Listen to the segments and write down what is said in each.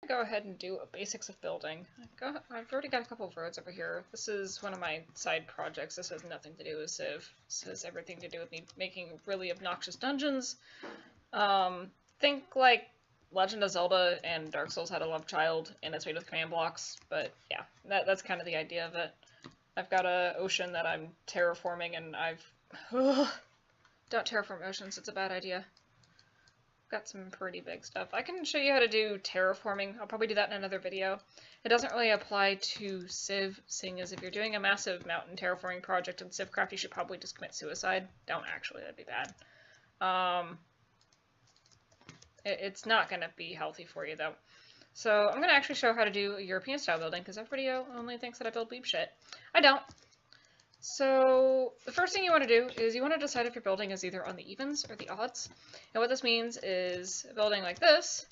Go ahead and do a basics of building. I've already got a couple of roads over here. This is one of my side projects. This has nothing to do with Civ. This has everything to do with me making really obnoxious dungeons. Think like Legend of Zelda and Dark Souls had a love child, and it's made with command blocks, but yeah, that's kind of the idea of it. I've got an ocean that I'm terraforming, and don't terraform oceans, it's a bad idea. Got some pretty big stuff. I can show you how to do terraforming. I'll probably do that in another video. It doesn't really apply to Civ, seeing as if you're doing a massive mountain terraforming project in Civcraft, you should probably just commit suicide. Don't actually, that'd be bad. It's not going to be healthy for you, though. So I'm going to actually show how to do European style building, because everybody only thinks that I build weeb shit. I don't. So the first thing you want to do is you want to decide if your building is either on the evens or the odds. And what this means is a building like this,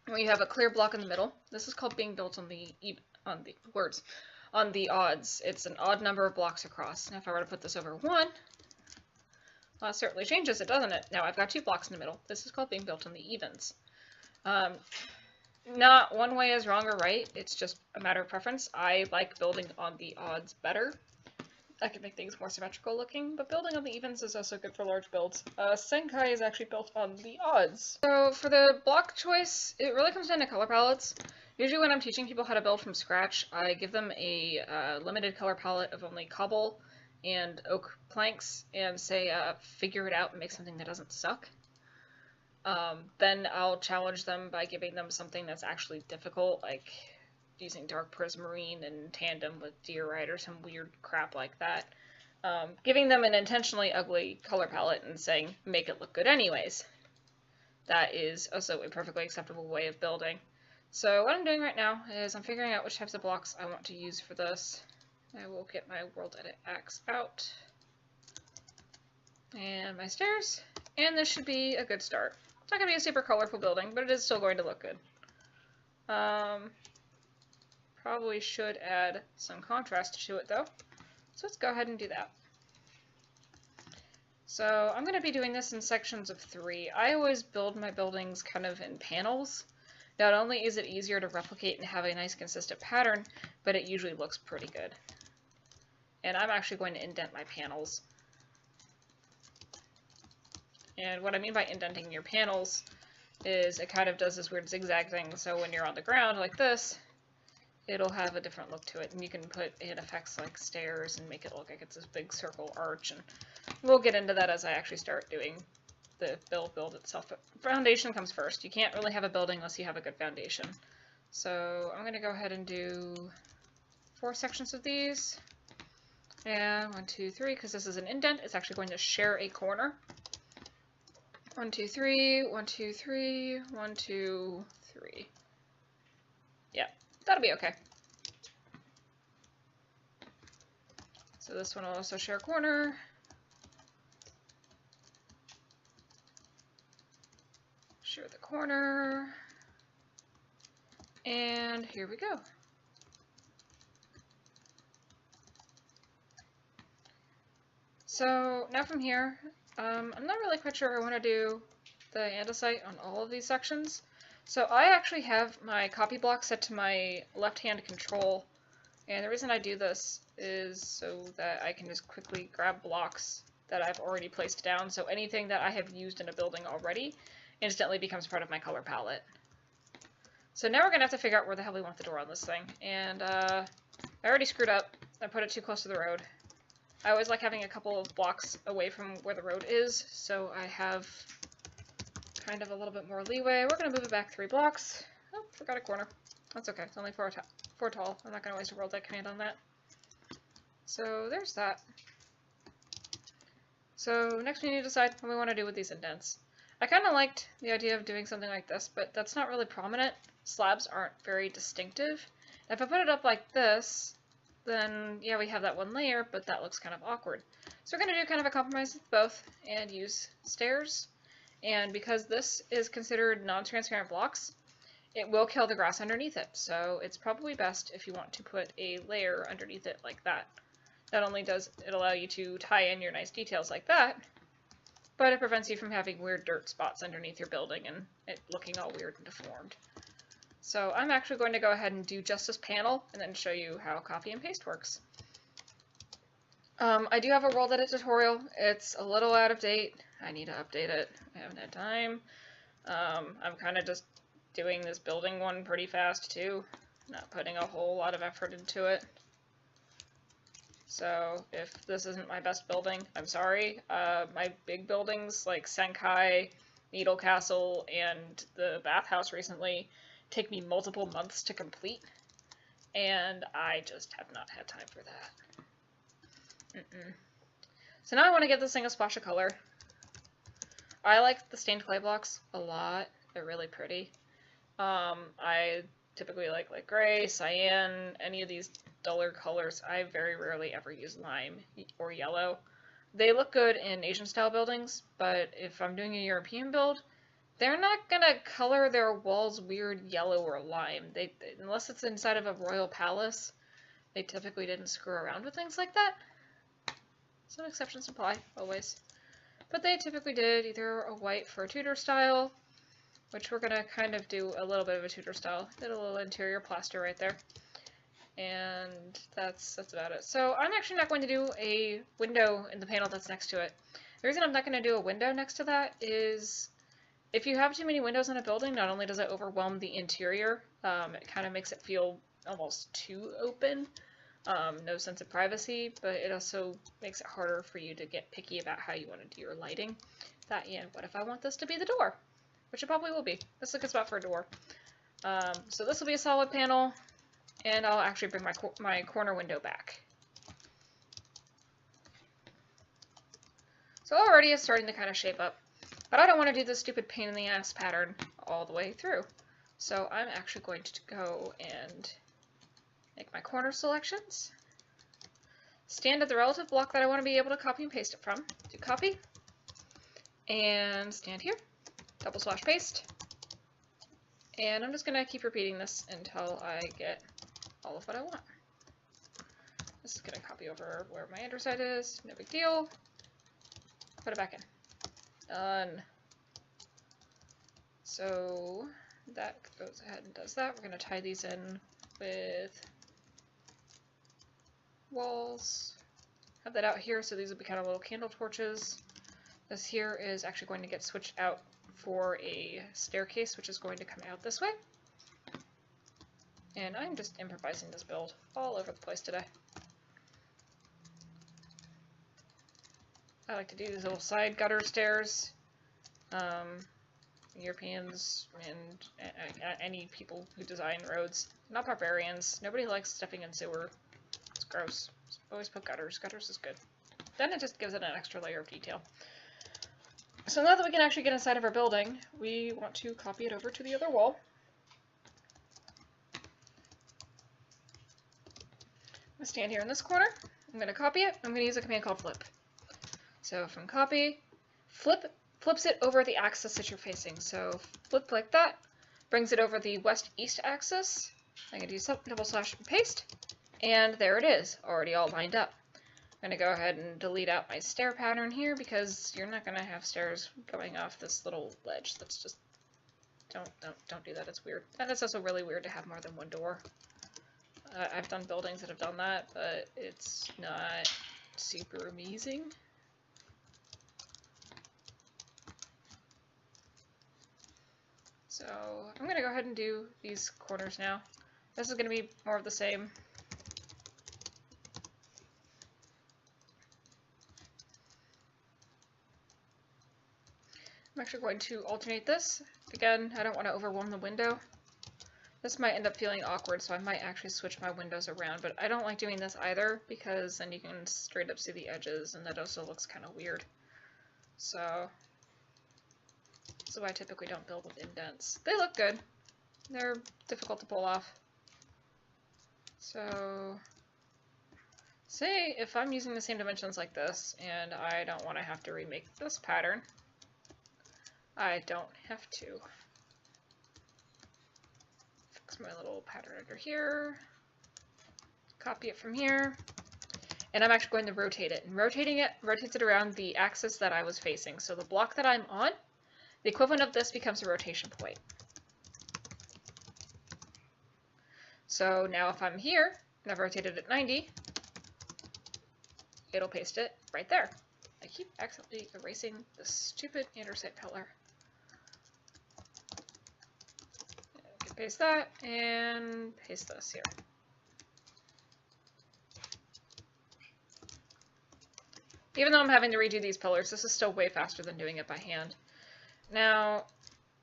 where you have a clear block in the middle. This is called being built on the odds. It's an odd number of blocks across. Now if I were to put this over 1, well, that certainly changes it, doesn't it? Now I've got 2 blocks in the middle. This is called being built on the evens. Not one way is wrong or right, it's just a matter of preference. I like building on the odds better. I can make things more symmetrical looking, but building on the evens is also good for large builds. Senkai is actually built on the odds. So for the block choice, it really comes down to color palettes. Usually when I'm teaching people how to build from scratch, I give them a limited color palette of only cobble and oak planks and say, figure it out and make something that doesn't suck. Then I'll challenge them by giving them something that's actually difficult, like using dark prismarine in tandem with diorite or some weird crap like that. Giving them an intentionally ugly color palette and saying, make it look good anyways. That is also a perfectly acceptable way of building. So what I'm doing right now is I'm figuring out which types of blocks I want to use for this. I will get my world edit axe out. And my stairs. And this should be a good start. It's not going to be a super colorful building, but it is still going to look good. Probably should add some contrast to it, though. So let's go ahead and do that. So I'm going to be doing this in sections of 3. I always build my buildings kind of in panels. Not only is it easier to replicate and have a nice consistent pattern, but it usually looks pretty good. And I'm actually going to indent my panels. And what I mean by indenting your panels is it kind of does this weird zigzag thing, so when you're on the ground like this, it'll have a different look to it, and you can put in effects like stairs and make it look like it's this big circle arch, and we'll get into that as I actually start doing the build itself. But foundation comes first. You can't really have a building unless you have a good foundation. So I'm going to go ahead and do 4 sections of these, and 1, 2, 3, because this is an indent, it's actually going to share a corner. 1, 2, 3, 1, 2, 3, 1, 2, 3. Yeah, that'll be okay. So this one will also share a corner. Share the corner. And here we go. So now from here, I'm not really quite sure if I want to do the andesite on all of these sections. So I actually have my copy block set to my left-hand control, and the reason I do this is so that I can just quickly grab blocks that I've already placed down, so anything that I have used in a building already instantly becomes part of my color palette. So now we're going to have to figure out where the hell we want the door on this thing, and I already screwed up. I put it too close to the road. I always like having a couple of blocks away from where the road is, so I have kind of a little bit more leeway. We're going to move it back 3 blocks. Oh, forgot a corner. That's okay. It's only 4 tall. I'm not going to waste a world edit command on that. So there's that. So next we need to decide what we want to do with these indents. I kind of liked the idea of doing something like this, but that's not really prominent. Slabs aren't very distinctive. If I put it up like this, then yeah, we have that one layer, but that looks kind of awkward. So we're going to do kind of a compromise with both and use stairs. And because this is considered non-transparent blocks, it will kill the grass underneath it. So it's probably best if you want to put a layer underneath it like that. Not only does it allow you to tie in your nice details like that, but it prevents you from having weird dirt spots underneath your building and it looking all weird and deformed. So I'm actually going to go ahead and do just this panel and then show you how copy and paste works. I do have a world edit tutorial. It's a little out of date. I need to update it. I haven't had time. I'm kind of just doing this building one pretty fast too, not putting a whole lot of effort into it. So if this isn't my best building, I'm sorry. My big buildings like Senkai, Needle Castle, and the bathhouse recently take me multiple months to complete, and I just have not had time for that. So now I want to give this thing a splash of color. I like the stained clay blocks a lot. They're really pretty. I typically like gray, cyan, any of these duller colors. I very rarely ever use lime or yellow. They look good in Asian style buildings, but if I'm doing a European build, they're not gonna color their walls weird yellow or lime. Unless it's inside of a royal palace, they typically didn't screw around with things like that. Some exceptions apply, always. But they typically did either a white for a Tudor style, which we're gonna kind of do a little bit of a Tudor style. Did a little interior plaster right there. And that's about it. So I'm actually not going to do a window in the panel that's next to it. The reason I'm not going to do a window next to that is if you have too many windows in a building, not only does it overwhelm the interior, it kind of makes it feel almost too open. No sense of privacy, but it also makes it harder for you to get picky about how you want to do your lighting. That and what if I want this to be the door? Which it probably will be. This is a good spot for a door. So this will be a solid panel, and I'll actually bring my corner window back. So already it's starting to kind of shape up, but I don't want to do this stupid pain in the ass pattern all the way through. So I'm actually going to go and make my corner selections, stand at the relative block that I want to be able to copy and paste it from, do copy, and stand here, double slash paste, and I'm just going to keep repeating this until I get all of what I want. This is going to copy over where my underside is, no big deal, put it back in. Done. So that goes ahead and does that. We're going to tie these in with walls. Have that out here, so these will be kind of little candle torches. This here is actually going to get switched out for a staircase, which is going to come out this way. And I'm just improvising this build all over the place today. I like to do these little side gutter stairs. Europeans and any people who design roads, not barbarians. Nobody likes stepping in sewer. It's gross. Always put gutters. Gutters is good. Then it just gives it an extra layer of detail. So now that we can actually get inside of our building, we want to copy it over to the other wall. I'm going to stand here in this corner. I'm going to copy it. I'm going to use a command called flip. So from copy, flips it over the axis that you're facing. So flip like that, brings it over the west-east axis. I'm going to do double slash and paste, and there it is, already all lined up. I'm going to go ahead and delete out my stair pattern here because you're not going to have stairs going off this little ledge. That's just, don't do that, it's weird. And it's also really weird to have more than one door. I've done buildings that have done that, but it's not super amazing. So I'm going to go ahead and do these corners now. This is going to be more of the same. I'm actually going to alternate this. Again, I don't want to overwhelm the window. This might end up feeling awkward, so I might actually switch my windows around, but I don't like doing this either because then you can straight up see the edges and that also looks kind of weird. So this is why I typically don't build with indents. They look good. They're difficult to pull off. So say if I'm using the same dimensions like this and I don't want to have to remake this pattern, I don't have to. Fix my little pattern under here, copy it from here, and I'm actually going to rotate it. And rotating it rotates it around the axis that I was facing. So the block that I'm on, the equivalent of this becomes a rotation point. So now if I'm here, and I've rotated it 90, it'll paste it right there. I keep accidentally erasing the stupid andesite pillar. Paste that, and paste this here. Even though I'm having to redo these pillars, this is still way faster than doing it by hand. Now,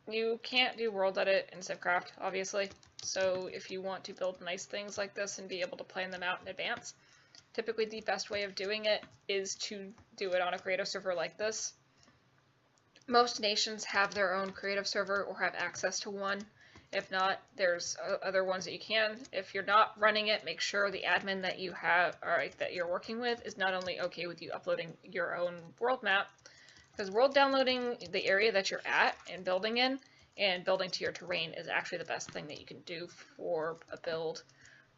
you can't do world edit in Civ-Craft, obviously, so if you want to build nice things like this and be able to plan them out in advance, typically the best way of doing it is to do it on a creative server like this. Most nations have their own creative server or have access to one. If not, there's other ones that you can. If you're not running it, make sure the admin that you have, or that you're working with, is not only okay with you uploading your own world map, because world downloading the area that you're at and building in, and building to your terrain is actually the best thing that you can do for a build.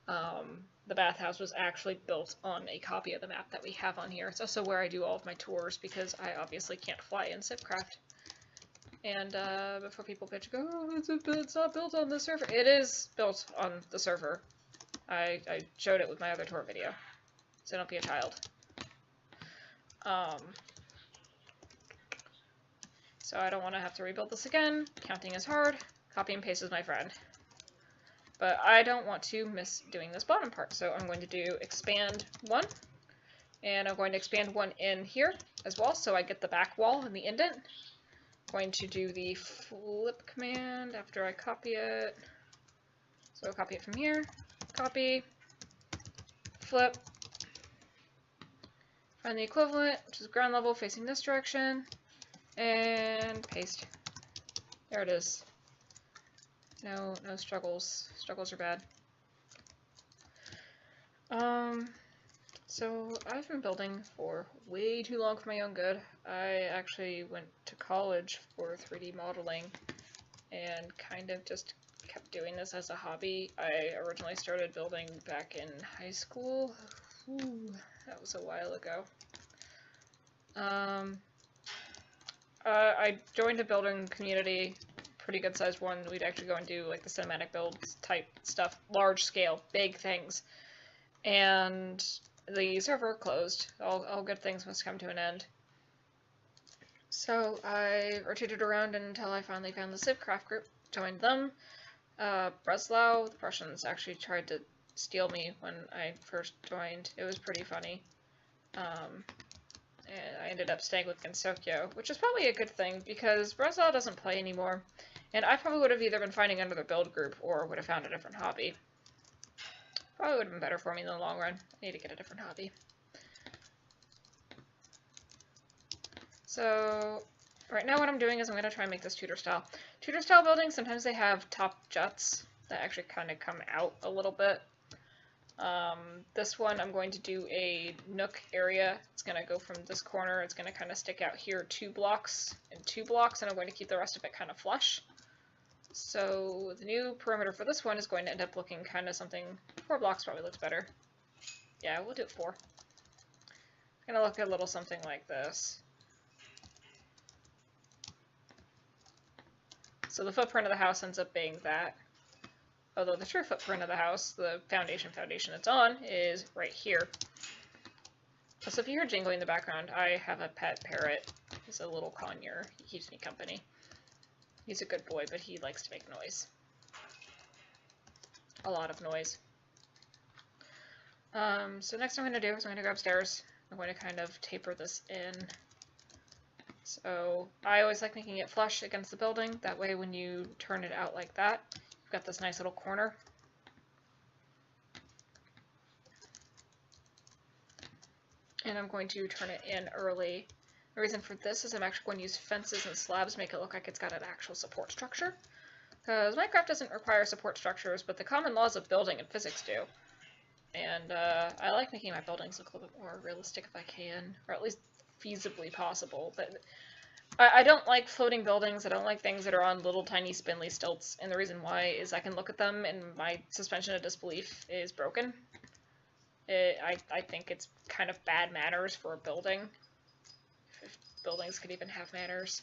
The bathhouse was actually built on a copy of the map that we have on here. It's also where I do all of my tours, because I obviously can't fly in Civ-Craft. And before people bitch, go, oh, it's not built on the server. It is built on the server. I showed it with my other tour video. So don't be a child. So I don't want to have to rebuild this again. Counting is hard. Copy and paste is my friend. But I don't want to miss doing this bottom part. So I'm going to do expand 1. And I'm going to expand 1 in here as well, so I get the back wall and the indent. Going to do the flip command after I copy it. So I'll copy it from here, copy, flip, find the equivalent, which is ground level facing this direction, and paste. There it is. No struggles. Struggles are bad. So I've been building for way too long for my own good. I actually went to college for 3D modeling and kind of just kept doing this as a hobby. I originally started building back in high school. Ooh, that was a while ago. I joined a building community, pretty good sized one. We'd actually go and do like the cinematic builds type stuff, large scale, big things. And the server closed. All good things must come to an end. So I rotated around until I finally found the Civ-Craft group, joined them. Breslau, the Prussians, actually tried to steal me when I first joined. It was pretty funny. And I ended up staying with GensoCiv-How, which is probably a good thing, because Breslau doesn't play anymore, and I probably would have either been finding another build group or would have found a different hobby. Probably would have been better for me in the long run. I need to get a different hobby. So, right now what I'm doing is I'm going to try and make this Tudor style. Tudor style buildings, sometimes they have top juts that actually kind of come out a little bit. This one I'm going to do a nook area. It's going to go from this corner, it's going to kind of stick out here 2 blocks and 2 blocks, and I'm going to keep the rest of it kind of flush. So the new perimeter for this one is going to end up looking kind of something, 4 blocks probably looks better. Yeah, we'll do it 4. It's going to look a little something like this. So the footprint of the house ends up being that. Although the true footprint of the house, the foundation it's on, is right here. So if you hear jingling in the background, I have a pet parrot. He's a little conure. He keeps me company. He's a good boy, but he likes to make noise. A lot of noise. So next I'm going to do is I'm going to go upstairs. I'm going to kind of taper this in. So I always like making it flush against the building. That way when you turn it out like that, you've got this nice little corner. And I'm going to turn it in early. The reason for this is I'm actually going to use fences and slabs to make it look like it's got an actual support structure. Because Minecraft doesn't require support structures, but the common laws of building and physics do. And I like making my buildings look a little bit more realistic if I can, or at least feasibly possible. But I don't like floating buildings. I don't like things that are on little tiny spindly stilts, and the reason why is I can look at them and my suspension of disbelief is broken. I think it's kind of bad manners for a building. If buildings could even have manners.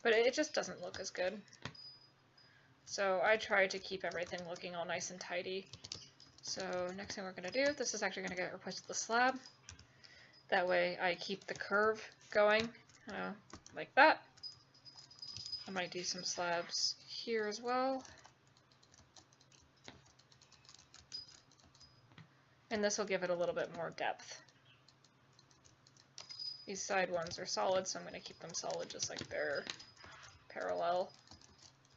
But it just doesn't look as good. So I try to keep everything looking all nice and tidy. So next thing we're going to do, this is actually going to get replaced with the slab. That way I keep the curve going, like that. I might do some slabs here as well. And this will give it a little bit more depth. These side ones are solid, so I'm going to keep them solid just like they're parallel.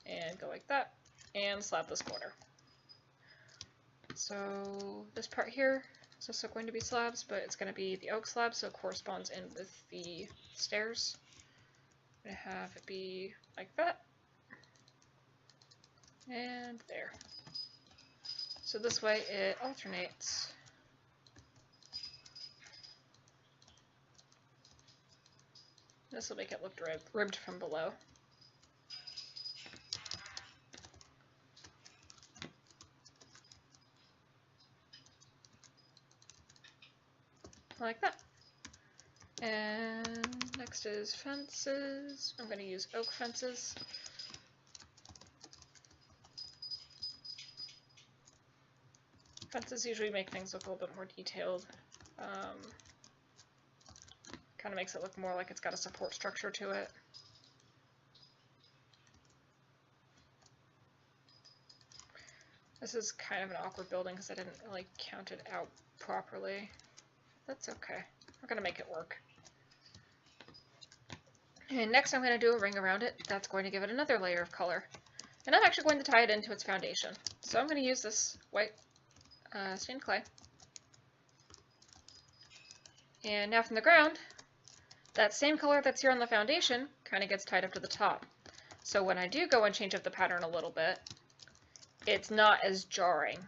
And go like that. And slab this corner. So this part here is also going to be slabs, but it's going to be the oak slab, so it corresponds in with the stairs. I'm going to have it be like that. And there. So this way it alternates. This will make it look ribbed from below. Like that. And next is fences. I'm going to use oak fences. Fences usually make things look a little bit more detailed. Kind of makes it look more like it's got a support structure to it. This is kind of an awkward building because I didn't really count it out properly. That's okay. We're going to make it work. And next I'm going to do a ring around it. That's going to give it another layer of color. And I'm actually going to tie it into its foundation. So I'm going to use this white stained clay. And now from the ground, that same color that's here on the foundation kind of gets tied up to the top. So when I do go and change up the pattern a little bit, it's not as jarring.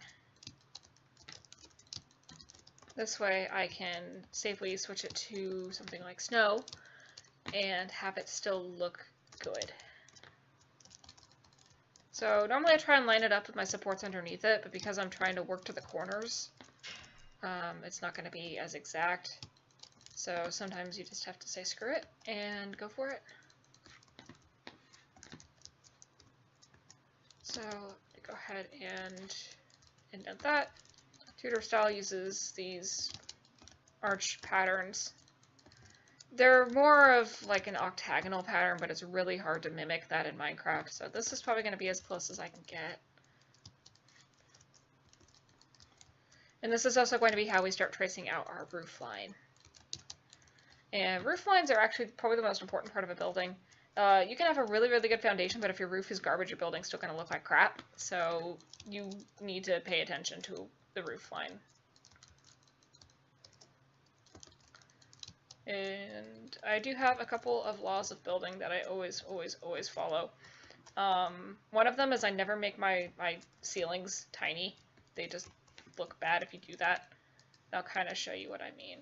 This way I can safely switch it to something like snow and have it still look good. So normally I try and line it up with my supports underneath it, but because I'm trying to work to the corners, it's not going to be as exact. So sometimes you just have to say screw it and go for it. So go ahead and indent that. Tudor style uses these arch patterns. They're more of like an octagonal pattern, but it's really hard to mimic that in Minecraft. So this is probably going to be as close as I can get. And this is also going to be how we start tracing out our roof line. And roof lines are actually probably the most important part of a building. You can have a really, really good foundation, but if your roof is garbage, your building's still going to look like crap. So you need to pay attention to the roof line. And I do have a couple of laws of building that I always follow. One of them is I never make my ceilings tiny. They just look bad if you do that. I'll kind of show you what I mean.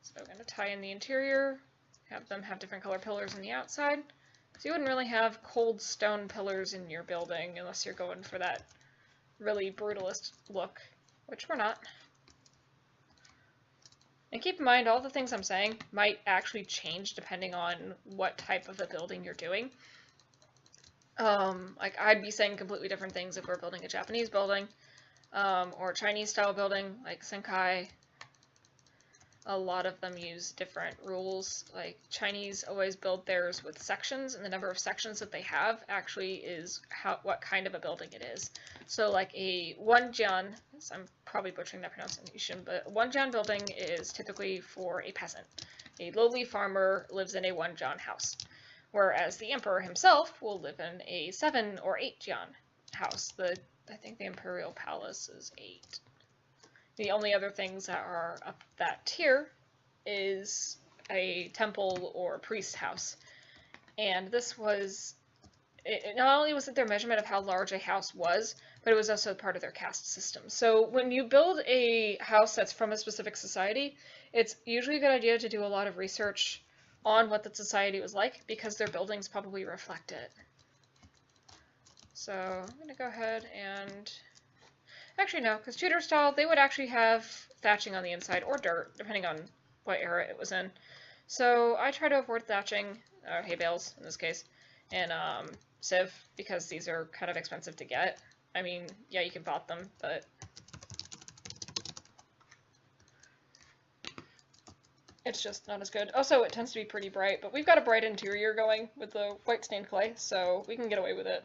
So I'm going to tie in the interior, have them have different color pillars on the outside. So you wouldn't really have cold stone pillars in your building unless you're going for that really brutalist look, which we're not. And keep in mind, all the things I'm saying might actually change depending on what type of a building you're doing. Like I'd be saying completely different things if we're building a Japanese building, or a Chinese style building like Senkai. A lot of them use different rules. Like Chinese always build theirs with sections, and the number of sections that they have actually is what kind of a building it is. So like a wanjian, I'm probably butchering that pronunciation, but a wanjian building is typically for a peasant. A lowly farmer lives in a wanjian house, whereas the emperor himself will live in a 7 or 8 jian house. I think the imperial palace is 8. The only other things that are up that tier is a temple or priest house. And this was, not only was it their measurement of how large a house was, but it was also part of their caste system. So when you build a house that's from a specific society, it's usually a good idea to do a lot of research on what that society was like, because their buildings probably reflect it. So I'm going to go ahead and Actually, no, because Tudor style, they would actually have thatching on the inside, or dirt, depending on what era it was in. So I try to avoid thatching, or hay bales in this case, and Civ, because these are kind of expensive to get. I mean, yeah, you can bot them, but it's just not as good. Also, it tends to be pretty bright, but we've got a bright interior going with the white stained clay, so we can get away with it.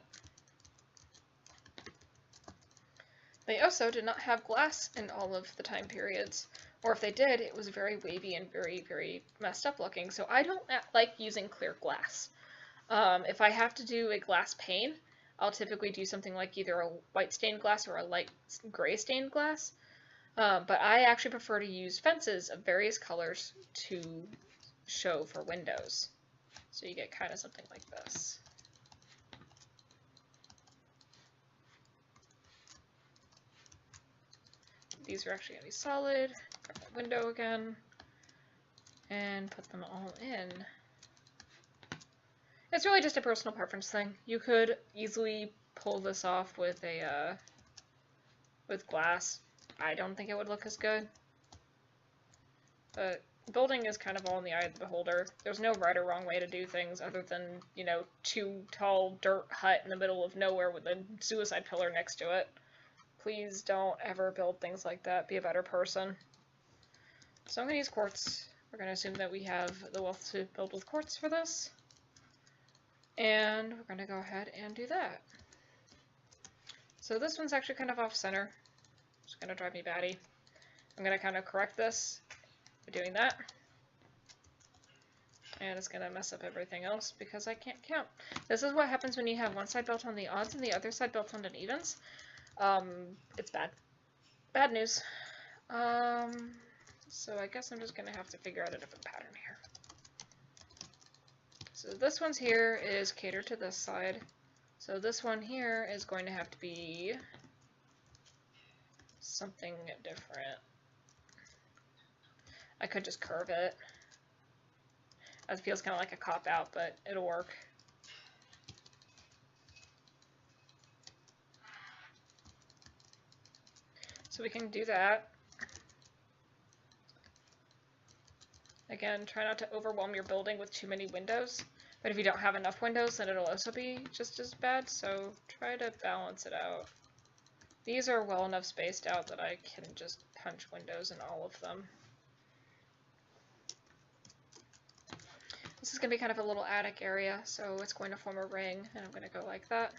They also did not have glass in all of the time periods, or if they did, it was very wavy and very, very messed up looking, so I don't like using clear glass. If I have to do a glass pane, I'll typically do something like either a white stained glass or a light gray stained glass, but I actually prefer to use fences of various colors to show for windows. So you get kind of something like this. These are actually going to be solid. Grab that window again, and put them all in. It's really just a personal preference thing. You could easily pull this off with a with glass. I don't think it would look as good, but building is kind of all in the eye of the beholder. There's no right or wrong way to do things other than, you know, too tall dirt hut in the middle of nowhere with a suicide pillar next to it. Please don't ever build things like that. Be a better person. So I'm going to use quartz. We're going to assume that we have the wealth to build with quartz for this. And we're going to go ahead and do that. So this one's actually kind of off-center. It's going to drive me batty. I'm going to kind of correct this by doing that. And it's going to mess up everything else because I can't count. This is what happens when you have one side built on the odds and the other side built on an evens. It's bad. Bad news. So I guess I'm just going to have to figure out a different pattern here. So this one's here is catered to this side. So this one here is going to have to be something different. I could just curve it. It feels kind of like a cop-out, but it'll work. So we can do that. Again, try not to overwhelm your building with too many windows, but if you don't have enough windows, then it'll also be just as bad, so try to balance it out. These are well enough spaced out that I can just punch windows in all of them. This is going to be kind of a little attic area, so it's going to form a ring, and I'm going to go like that.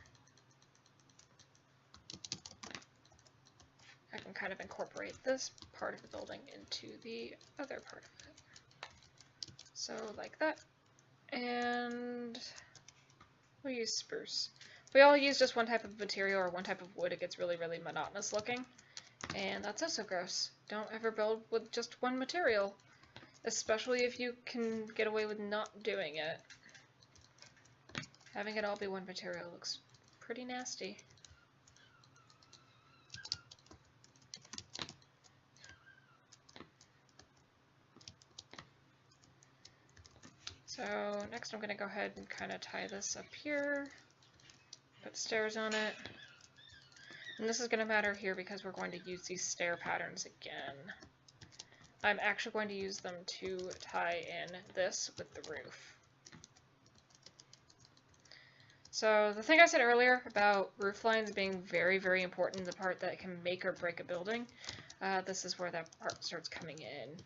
I can kind of incorporate this part of the building into the other part of it. So like that. And we'll use spruce. If we all use just one type of material or one type of wood, it gets really, really monotonous looking. And that's also gross. Don't ever build with just one material, especially if you can get away with not doing it. Having it all be one material looks pretty nasty. So next I'm going to go ahead and kind of tie this up here, put stairs on it, and this is going to matter here because we're going to use these stair patterns again. I'm actually going to use them to tie in this with the roof. So the thing I said earlier about roof lines being very, very important, the part that can make or break a building, this is where that part starts coming in.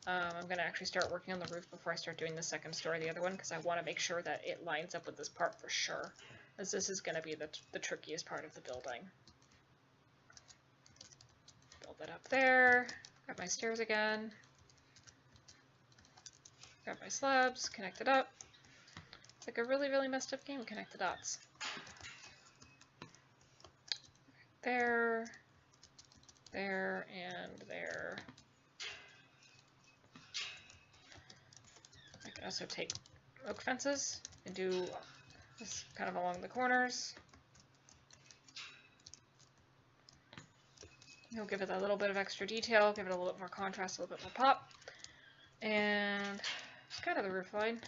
I'm going to actually start working on the roof before I start doing the second story, the other one, because I want to make sure that it lines up with this part for sure, as this is going to be the trickiest part of the building. Build that up there, grab my stairs again, grab my slabs, connect it up. It's like a really, really messed up game, connect the dots. There, there, and there. I can also take oak fences and do this kind of along the corners. You'll give it a little bit of extra detail, give it a little bit more contrast, a little bit more pop. And it's kind of the roof line.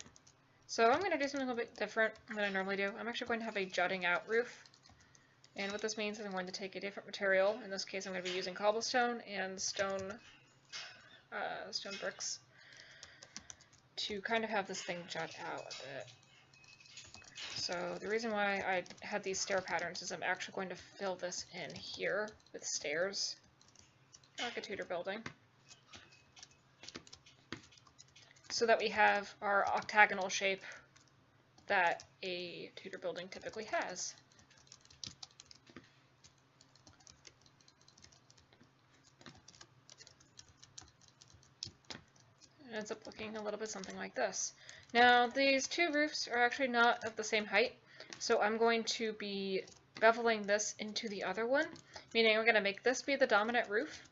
So I'm going to do something a little bit different than I normally do. I'm actually going to have a jutting out roof. And what this means is I'm going to take a different material. In this case, I'm going to be using cobblestone and stone bricks to kind of have this thing jut out a bit. So the reason why I had these stair patterns is I'm actually going to fill this in here with stairs, like a Tudor building, so that we have our octagonal shape that a Tudor building typically has. It ends up looking a little bit something like this. Now, these two roofs are actually not at the same height, so I'm going to be beveling this into the other one, meaning I'm going to make this be the dominant roof.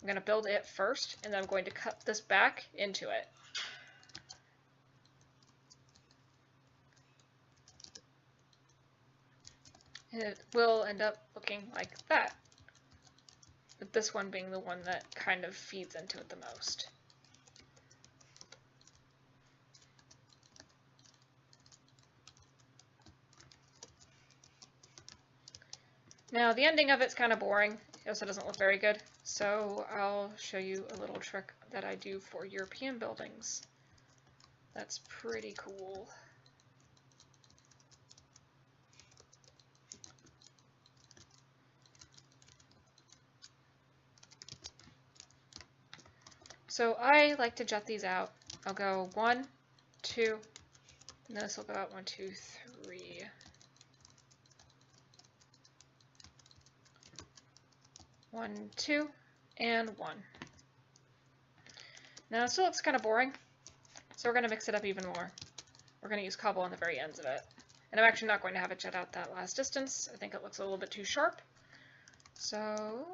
I'm going to build it first, and then I'm going to cut this back into it. And it will end up looking like that, with this one being the one that kind of feeds into it the most. Now, the ending of it's kind of boring. It also doesn't look very good, so I'll show you a little trick that I do for European buildings. That's pretty cool. So I like to jut these out. I'll go 1, 2, and this will go out 1, 2, 3. One, 2, and 1. Now it still looks kind of boring, so we're going to mix it up even more. We're going to use cobble on the very ends of it. And I'm actually not going to have it jut out that last distance. I think it looks a little bit too sharp. So,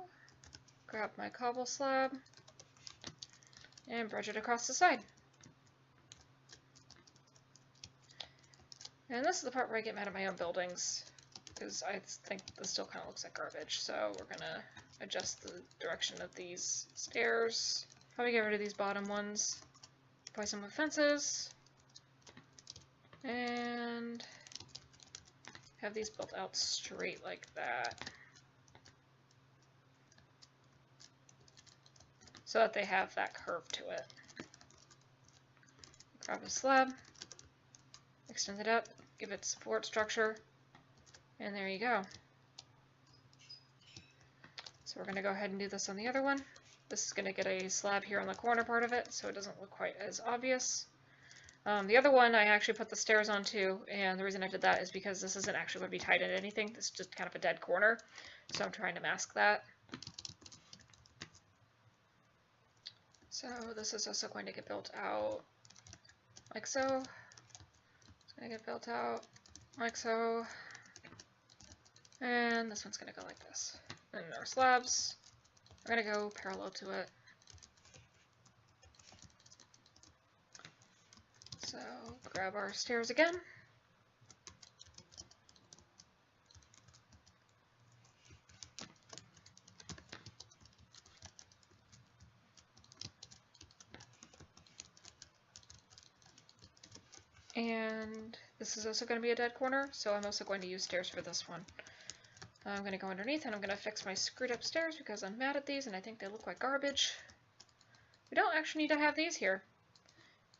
grab my cobble slab and bridge it across the side. And this is the part where I get mad at my own buildings, because I think this still kind of looks like garbage. So we're going to adjust the direction of these stairs. Probably get rid of these bottom ones. Apply some with fences. And have these built out straight like that, so that they have that curve to it. Grab a slab, extend it up, give it support structure, and there you go. So we're going to go ahead and do this on the other one. This is going to get a slab here on the corner part of it, so it doesn't look quite as obvious. The other one I actually put the stairs on too, and the reason I did that is because this isn't actually going to be tied into anything. This is just kind of a dead corner, so I'm trying to mask that. So this is also going to get built out like so. It's going to get built out like so. And this one's going to go like this. And our slabs are going to go parallel to it. So grab our stairs again. And this is also going to be a dead corner, so I'm also going to use stairs for this one. I'm going to go underneath and I'm going to fix my screwed up stairs because I'm mad at these and I think they look like garbage. We don't actually need to have these here.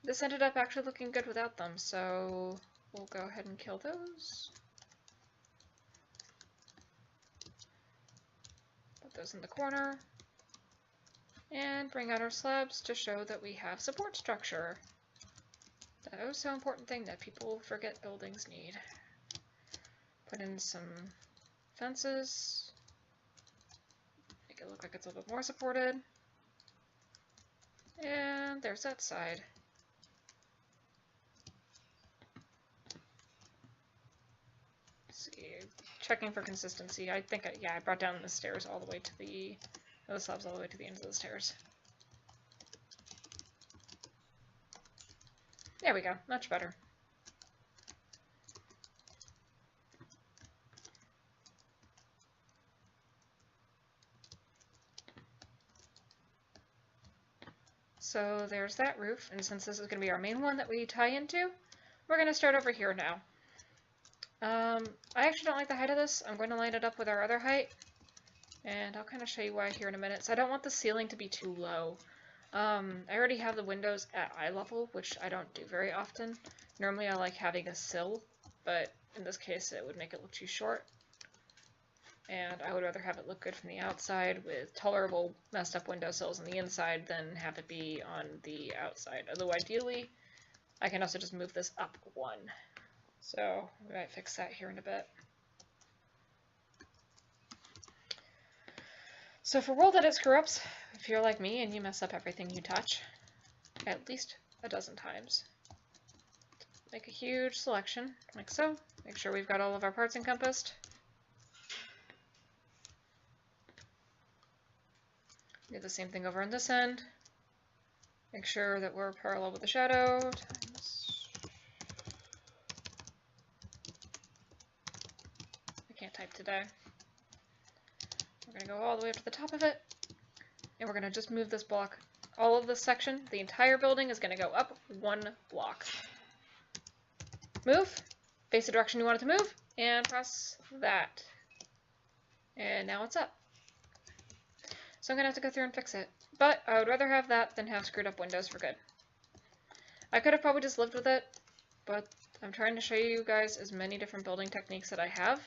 This ended up actually looking good without them, so we'll go ahead and kill those. Put those in the corner. And bring out our slabs to show that we have support structure. That oh so important thing that people forget buildings need. Put in some fences. Make it look like it's a little bit more supported. And there's that side. Let's see, checking for consistency. I think, I brought down the stairs all the way to the slabs all the way to the ends of the stairs. There we go, much better. So there's that roof, and since this is going to be our main one that we tie into, we're going to start over here now. I actually don't like the height of this. I'm going to line it up with our other height, and I'll kind of show you why here in a minute. So I don't want the ceiling to be too low. I already have the windows at eye level, which I don't do very often. Normally I like having a sill, but in this case it would make it look too short. And I would rather have it look good from the outside with tolerable messed up windowsills on the inside than have it be on the outside. Although ideally, I can also just move this up one. So we might fix that here in a bit. So for World Edit screw-ups, if you're like me and you mess up everything you touch, at least a dozen times, make a huge selection, like so. Make sure we've got all of our parts encompassed. Do the same thing over on this end. Make sure that we're parallel with the shadow. I can't type today. We're going to go all the way up to the top of it, and we're going to just move this block. All of this section, the entire building, is going to go up one block. Move, face the direction you want it to move, and press that. And now it's up. So I'm going to have to go through and fix it. But I would rather have that than have screwed up windows for good. I could have probably just lived with it, but I'm trying to show you guys as many different building techniques that I have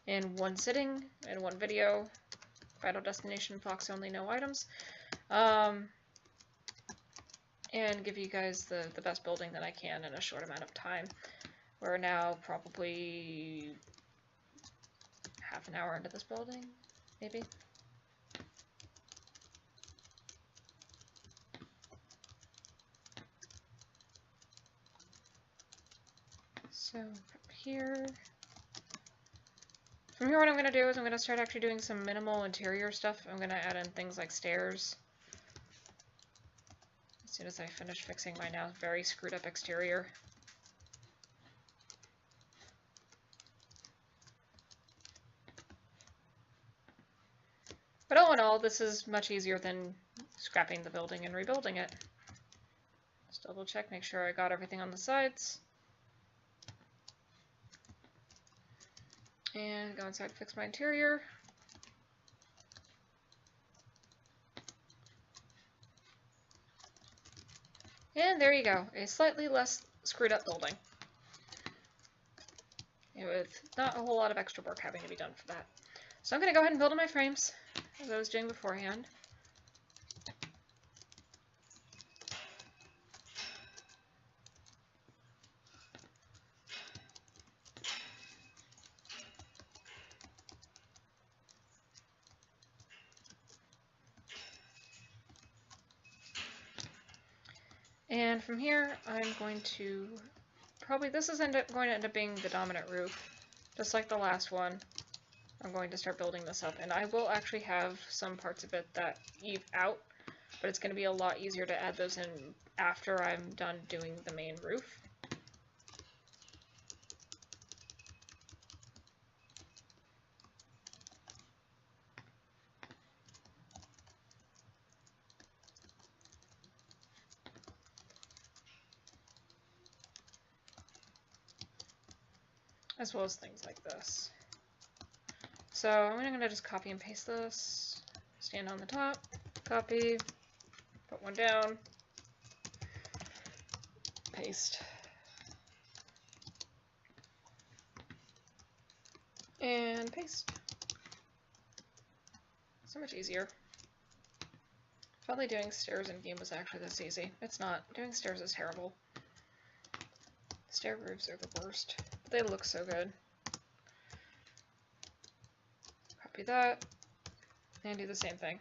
in one sitting, in one video. Final destination, Fox only, no items. And give you guys the best building that I can in a short amount of time. We're now probably half an hour into this building, maybe. So from here what I'm going to do is I'm going to start actually doing some minimal interior stuff. I'm going to add in things like stairs as soon as I finish fixing my now very screwed up exterior. But all in all, this is much easier than scrapping the building and rebuilding it. Just double check, make sure I got everything on the sides. And go inside and fix my interior. And there you go, a slightly less screwed up building. With not a whole lot of extra work having to be done for that. So I'm going to go ahead and build in my frames, as I was doing beforehand. And from here, I'm going to probably, this is going to end up being the dominant roof, just like the last one. I'm going to start building this up, and I will actually have some parts of it that eve out, but it's going to be a lot easier to add those in after I'm done doing the main roof. As well as things like this. So I'm going to just copy and paste this, stand on the top, copy, put one down, paste, and paste. So much easier. Probably doing stairs in game was actually this easy. It's not. Doing stairs is terrible. Stair roofs are the worst, but they look so good. Copy that, and do the same thing.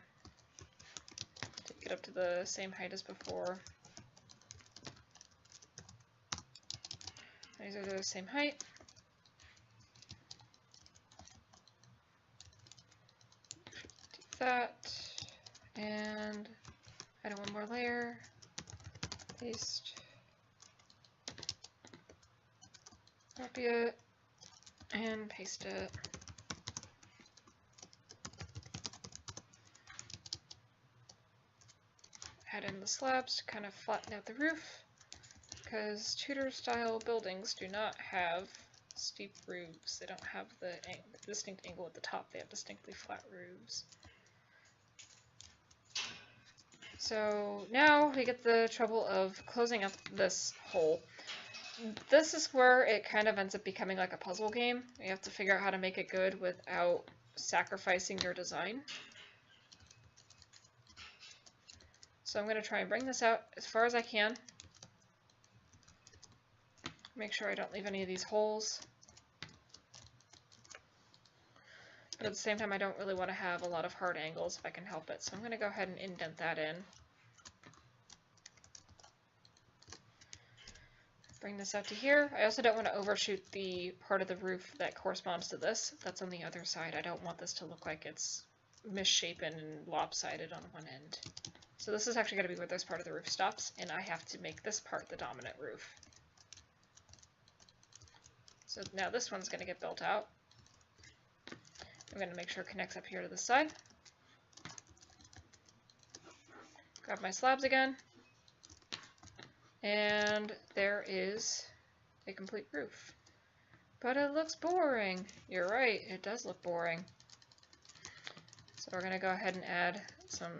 Take it up to the same height as before. These are the same height. Do that, and add one more layer, paste, copy it, and paste it. Add in the slabs to kind of flatten out the roof, because Tudor style buildings do not have steep roofs. They don't have the distinct angle at the top. They have distinctly flat roofs. So now we get the trouble of closing up this hole. This is where it kind of ends up becoming like a puzzle game. You have to figure out how to make it good without sacrificing your design. So I'm going to try and bring this out as far as I can. Make sure I don't leave any of these holes. But at the same time, I don't really want to have a lot of hard angles if I can help it. So I'm going to go ahead and indent that in. Bring this out to here. I also don't want to overshoot the part of the roof that corresponds to this. That's on the other side. I don't want this to look like it's misshapen and lopsided on one end. So this is actually going to be where this part of the roof stops, and I have to make this part the dominant roof. So now this one's going to get built out. I'm going to make sure it connects up here to the side. Grab my slabs again. And there is a complete roof. But it looks boring. You're right, it does look boring. So we're going to go ahead and add some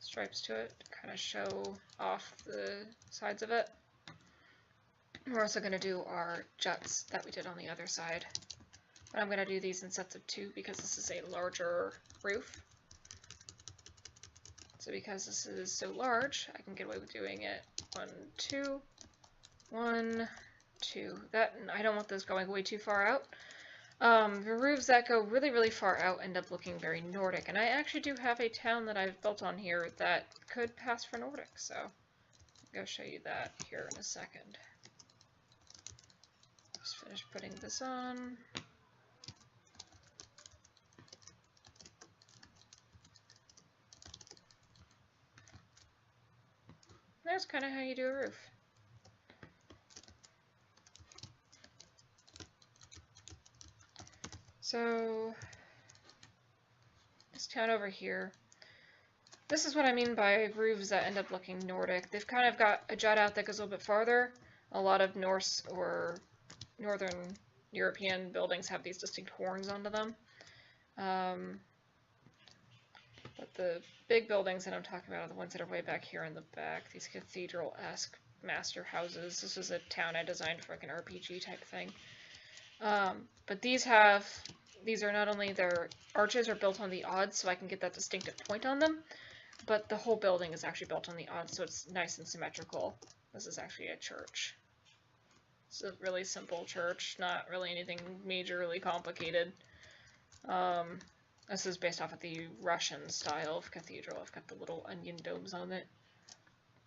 stripes to it to kind of show off the sides of it. We're also going to do our juts that we did on the other side. But I'm going to do these in sets of 2 because this is a larger roof. So because this is so large, I can get away with doing it 1, 2, 1, 2. That, I don't want those going way too far out. The roofs that go really, really far out end up looking very Nordic, and I actually do have a town that I've built on here that could pass for Nordic, so I'll go show you that here in a second. Just finish putting this on. That's kind of how you do a roof. So, this town over here, this is what I mean by roofs that end up looking Nordic. They've kind of got a jut out that goes a little bit farther. A lot of Norse or Northern European buildings have these distinct horns onto them. But the big buildings that I'm talking about are the ones that are way back here in the back, these cathedral-esque master houses. This is a town I designed for like an RPG type thing. But these are not only their arches are built on the odds, so I can get that distinctive point on them, but the whole building is actually built on the odds, so it's nice and symmetrical. This is actually a church. It's a really simple church, not really anything majorly complicated. This is based off of the Russian style of cathedral. I've got the little onion domes on it.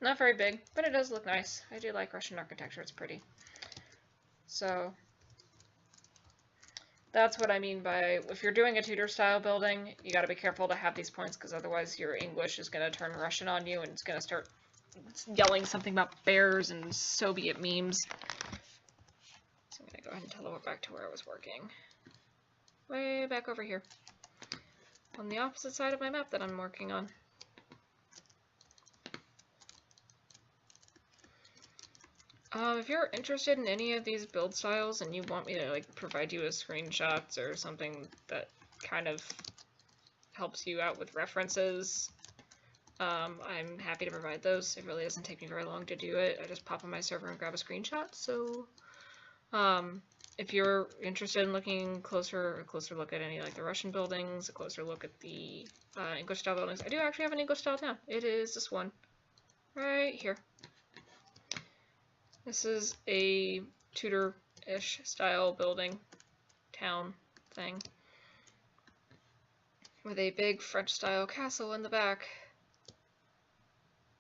Not very big, but it does look nice. I do like Russian architecture, it's pretty. So, that's what I mean by, if you're doing a Tudor style building, you gotta be careful to have these points, because otherwise your English is gonna turn Russian on you, and it's gonna start yelling something about bears and Soviet memes. So I'm gonna go ahead and teleport back to where I was working. Way back over here. On the opposite side of my map that I'm working on. If you're interested in any of these build styles and you want me to like provide you with screenshots or something that kind of helps you out with references, I'm happy to provide those. It really doesn't take me very long to do it. I just pop on my server and grab a screenshot. So, if you're interested in looking a closer look at any like the Russian buildings, a closer look at the English style buildings, I do actually have an English style town. It is this one right here. This is a Tudor-ish style building town thing with a big French style castle in the back.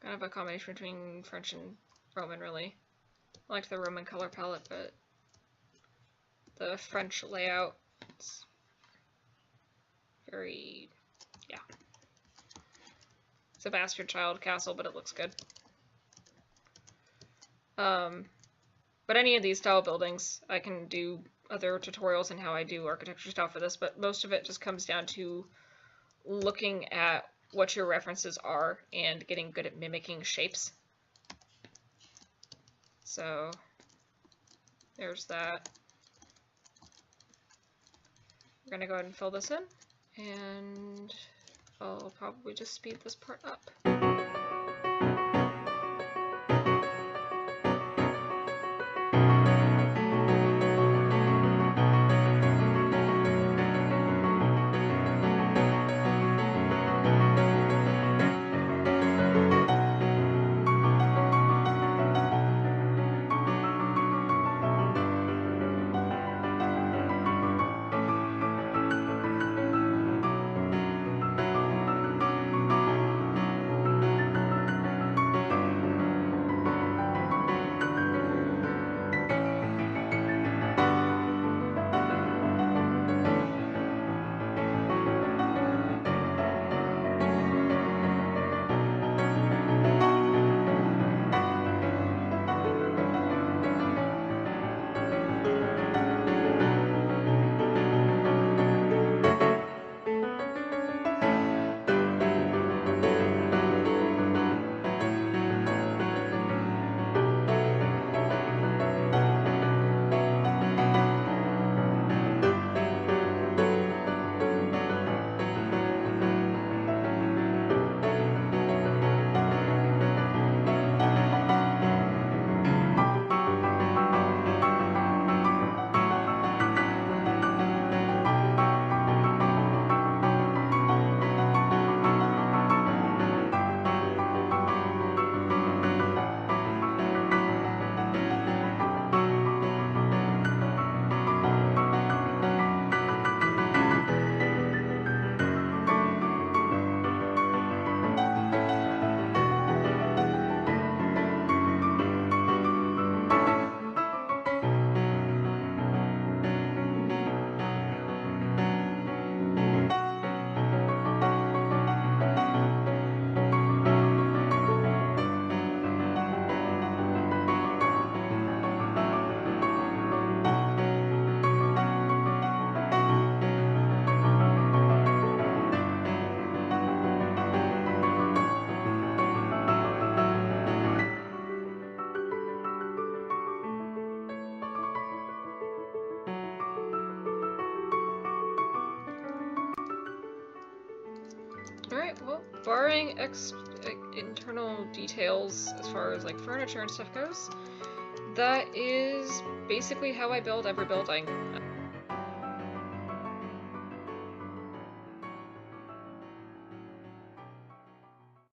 Kind of a combination between French and Roman, really. I liked the Roman color palette, but the French layout is very, yeah. It's a bastard child castle, but it looks good. But any of these style buildings, I can do other tutorials on how I do architecture style for this, but most of it just comes down to looking at what your references are and getting good at mimicking shapes. So, There's that. We're gonna go ahead and fill this in, and I'll probably just speed this part up. Alright, well, barring internal details as far as like furniture and stuff goes, that is basically how I build every building.